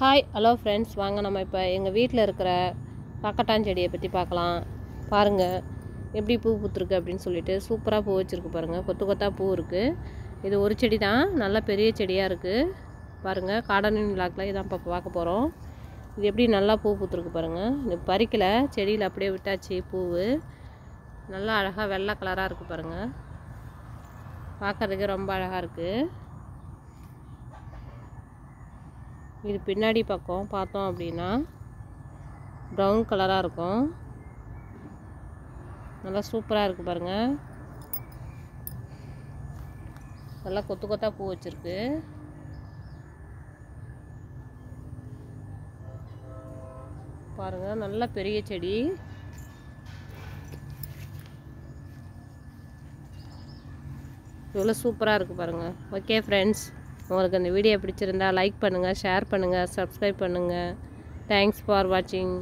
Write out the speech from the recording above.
Hi hello friends, வாங்க நம்ம இப்போ எங்கள் வீட்டில் இருக்கிற காக்கட்டான் செடியை பற்றி பார்க்கலாம். பாருங்கள் எப்படி பூ பூத்துருக்கு அப்படின்னு சொல்லிட்டு. சூப்பராக பூ வச்சுருக்கு பாருங்கள். கொத்து கொத்தாக பூ இருக்குது. இது ஒரு செடி தான், நல்லா பெரிய செடியாக இருக்குது பாருங்கள். கார்டனிங் விளாக்கில் இதான் இப்போ பார்க்க போகிறோம். இது எப்படி நல்லா பூ பூத்துருக்கு பாருங்கள். இது பறிக்கலை, செடியில் அப்படியே விட்டாச்சு. பூவு நல்லா அழகாக வெள்ளை கலராக இருக்குது பாருங்கள். பார்க்குறதுக்கு ரொம்ப அழகாக இருக்குது. இது பின்னாடி பக்கம் பார்த்தோம் அப்படின்னா ப்ரௌன் கலராக இருக்கும். நல்லா சூப்பராக இருக்குது பாருங்கள். நல்லா கொத்து கொத்தாக பூ வச்சுருக்கு. பாருங்கள், நல்ல பெரிய செடி. இவ்வளோ சூப்பராக இருக்குது பாருங்கள். ஓகே ஃப்ரெண்ட்ஸ், உங்களுக்கு அந்த வீடியோ பிடிச்சிருந்தா லைக் பண்ணுங்கள், ஷேர் பண்ணுங்கள், சப்ஸ்கிரைப் பண்ணுங்கள். தேங்க்ஸ் ஃபார் வாட்சிங்.